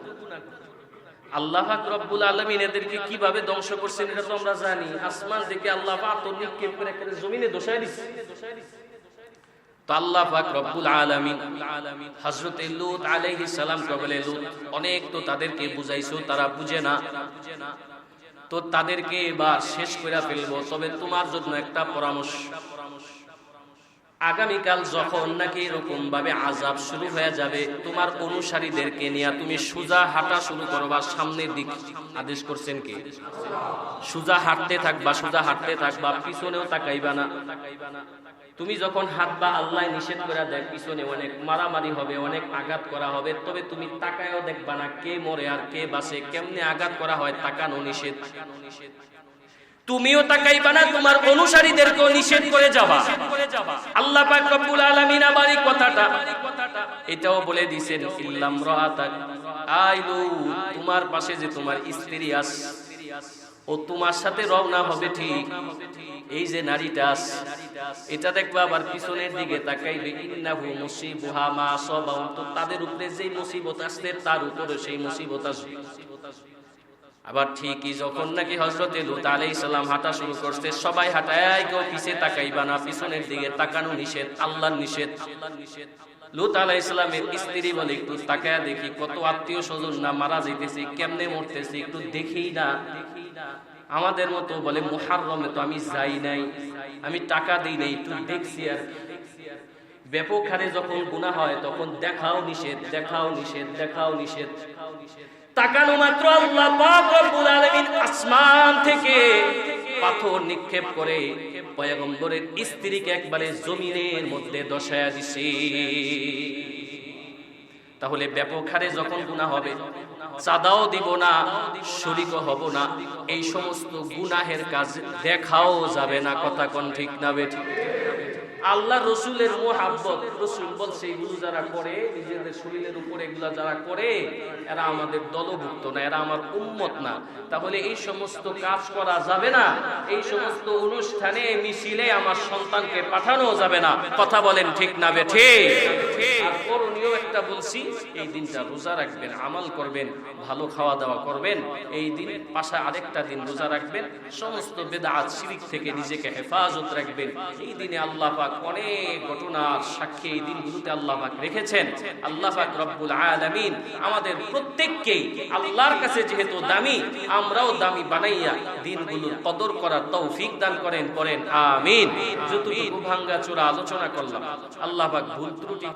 আল্লাহ পাক রব্বুল আলামিন এদেরকে কিভাবে ধ্বংস করছেন এটা তো আমরা জানি। আসমান থেকে আল্লাহ পাক তো নিক্ষেপ করে একেবারে জমিনে দোষায় দিচ্ছে। তো আল্লাহ পাক রব্বুল আলামিন হযরতে লূত আলাইহিস সালাম কে বলে, লূত অনেক তো তাদেরকে বুঝাইছো, তারা বুঝে না, তো তাদেরকে এবার শেষ করে ফেলবো, তবে তোমার জন্য একটা পরামর্শ। আগামীকাল যখন নাকি এরকম ভাবে আযাব শুরু হয়ে যাবে, তোমার অনুসারীদেরকে নিয়ে তুমি সোজা হাঁটা শুরু করবা, সামনের দিক আদেশ করছেন কে? সোজা হাঁটতে থাকবা, সোজা হাঁটতে থাকবা, পিছনেও তাকাইবা না। তুমি যখন হাঁটবা, আল্লাহ নিষেধ করে দেয় পিছনে অনেক মারামারি হবে, অনেক আঘাত করা হবে, তবে তুমি তাকায়ও দেখবা না কে মরে আর কে বাঁচে, কেমনে আঘাত করা হয়, তাকানো নিষেধ। তুমিও তাকাইবা না, তোমার অনুসারীদেরকেও নিষেধ করে যাবা। আল্লাহ পাক রব্বুল আলামিন আবার এই কথাটা এটাও বলে দিবেন, ইল্লাম রাআতাক আইলু, তোমার পাশে যে তোমার স্ত্রী আছে, ও তোমার সাথে রওনা হবে ঠিক, এই যে নারীটা আছে, এটা দেখবা আবার পিছনের দিকে তাকাইবে, ইন্নাহু মুসিবুহা মা আসাবাহু, তো তাদের উপরে যেই মুসিবত আসছে তার উপরে সেই মুসিবত আসবে। আবার ঠিকই যখন নাকি হযরতে লূত আলাইহিস সালাম হাঁটা শুরু করতে, সবাই হাঁটায়, কেউ পিছে তাকাইবা না, পিছনের দিকে তাকানো নিষেধ, আল্লাহর নিষেধ। লূত আলাইহিস সালামের স্ত্রী বলে, একটু তাকায়া দেখি কত আত্মীয় স্বজন না মারা যাইতেছে, কেমনে মরতেছে, একটু দেখি না। আমাদের মতো বলে মুহাররমে তো আমি যাই নাই, আমি টাকা দেই নাই, একটু দেখছি আর। ব্যাপক হারে যখন গুনাহ হয় তখন দেখাও নিষেধ, দেখাও নিষেধ, দেখাও নিষেধ। তাকানো মাত্র আল্লাহ পাক রব্বুল আলামিন আসমান থেকে পাথর নিক্ষেপ করে পয়গম্বরের স্ত্রীকে একবারে জমিনের মধ্যে দশায়া দিছে। তাহলে ব্যাপক হারে যখন গুনাহ হবে, চাঁদাও দিব না, শরীকও হব না, এই সমস্ত গুনাহের কাজ দেখাও যাবে না। কথা কোন ঠিক না বেঠিক? আল্লাহ রসুলের মোহাব্বত, রসুল বলছে এগুলো যারা করে, নিজেদের শরীরের উপরে এগুলো যারা করে, এরা আমাদের দলভুক্ত না, এরা আমার উম্মত না। তাহলে এই সমস্ত কাজ করা যাবে না, এই সমস্ত অনুষ্ঠানে মিছিলে আমার সন্তানকে পাঠানো যাবে না। কথা বলেন ঠিক না বেঠিক? আর করণীয় একটা বলছি, এই দিনটা রোজা রাখবেন, আমল করবেন, ভালো খাওয়া দাওয়া করবেন। এই দিন পাশে আরেকটা দিন রোজা রাখবেন, সমস্ত বেদাত শিরক থেকে নিজেকে হেফাজত রাখবেন। এই দিনে আল্লাহ পাক অনেক ঘটনার সাক্ষী এই দিনগুলোতে আল্লাহ পাক রেখেছেন। আল্লাহ পাক রব্বুল আলামিন আমাদের প্রত্যেককেই আল্লাহর কাছে যেহেতু দামি, আমরাও দামি বানাইয়া দিনগুলোর কদর করার তৌফিক দান করেন। পড়েন আমিন। যতটুকু ভাঙ্গা চোরা আলোচনা করলাম, আল্লাহ পাক ভুল ত্রুটি